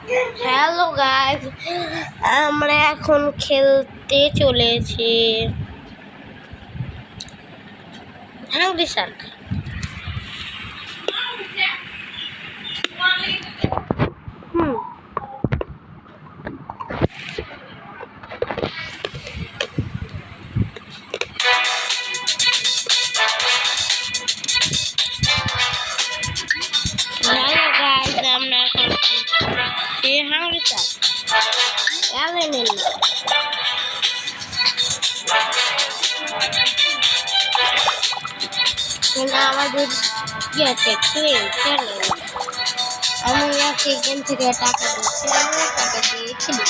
Hello guys, আমরা এখন খেলতে চলেছি হাংরি শার্ক। হ্যালো গাইস, আমরা এখন হাংরি শার্ক অ্যাভেনিল আমাদের কি আছে চলে আমি এখান থেকে টাকা দিচ্ছি, আমি টাকা দিয়েছিলি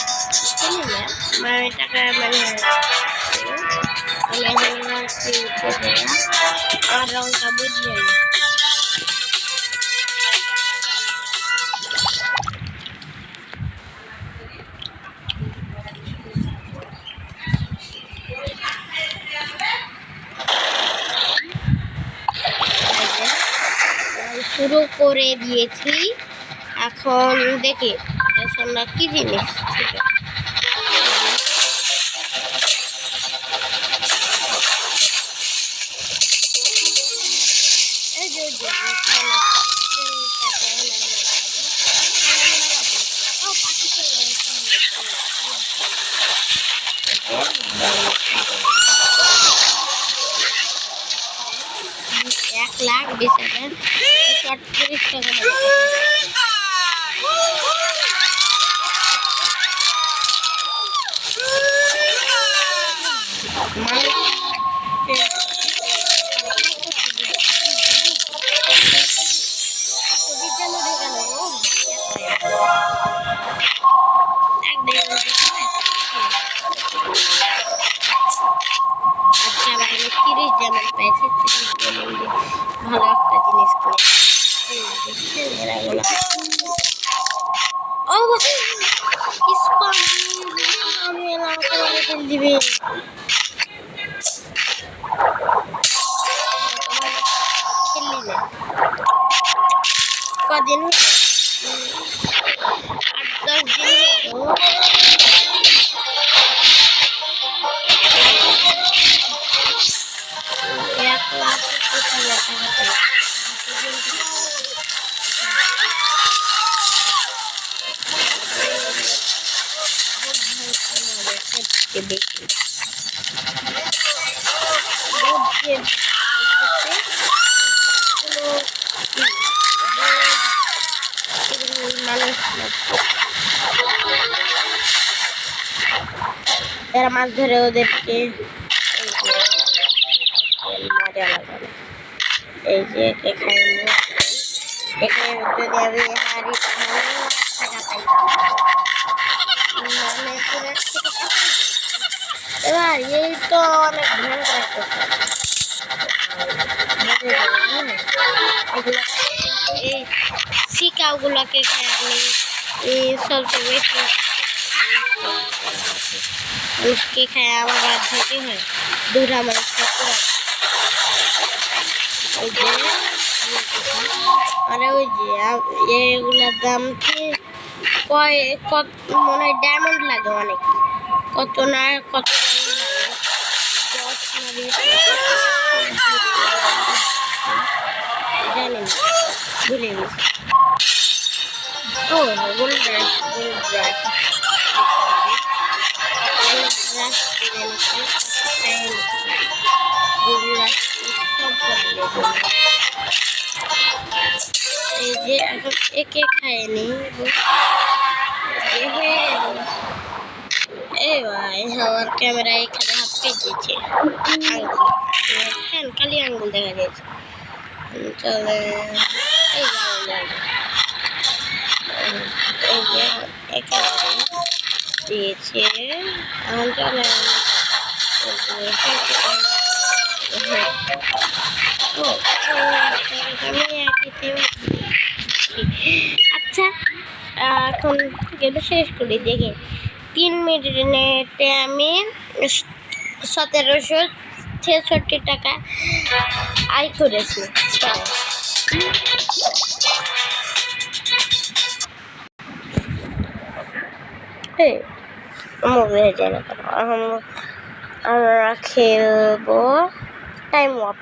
না মানে টাকা মানে আমার রংটা বুঝলে শুরু করে দিয়েছি। এখন দেখি আমরা কি জিনিস $1,20,000 $38 টাকা ভালো একটা জিনিস করে দিবে কদিন 8-10 দিন এরা মাছ ধরে ওদেরকে মজা লাগাবে। এই যে এখানে যদি আমি হারি টাকা পাইতাম এবার এই তো অনেক ভয়ঙ্কর এগুলো এই শিকাগুলোকে খেয়ে আমি সবচেয়ে বেশি মুশকি খায় আমার বাদ ধরতে হয় দুটা মানুষটা পুরো ওই যে আরে ওই যে এগুলোর দাম কি কত মনে হয় ডায়মন্ড লাগে অনেক কত না কত জানি না ভুলে গেছি। ও গোল্ড রাশ এই যে এখন একে খায়নি এই ভাই আমার ক্যামেরা এখানে হাত পেয়েছে আঙ্গুল খালি আঙ্গুল দেখা যাচ্ছে চলে এই যে এখানে দিয়েছে এখন চলে আচ্ছা এখন গেল শেষ করি দেখে 3 মিনিটে আমি 1766 টাকা আয় করেছি। এই মোবাইলে যায় না কেন? এখন আমরা খেলবো টাইম ওয়াপ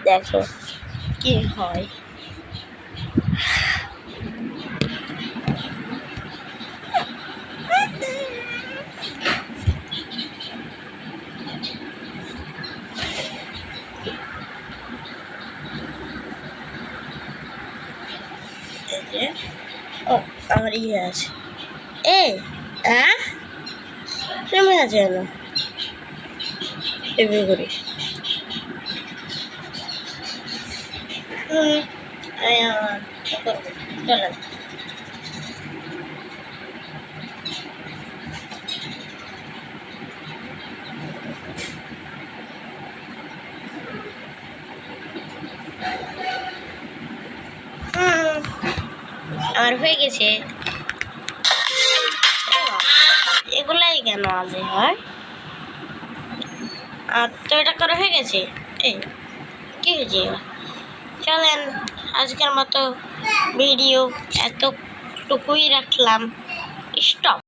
দেখে কি হয়। ও আমার ইয়ে আছে নেমে আছে কেন এমনি করি চলেন আমার হয়ে গেছে। এগুলাই কেন আজে হয়? আর তো এটা করে হয়ে গেছে। এই কি হয়েছে? চলেন আজকের মতো ভিডিও এতটুকুই রাখলাম। স্টপ।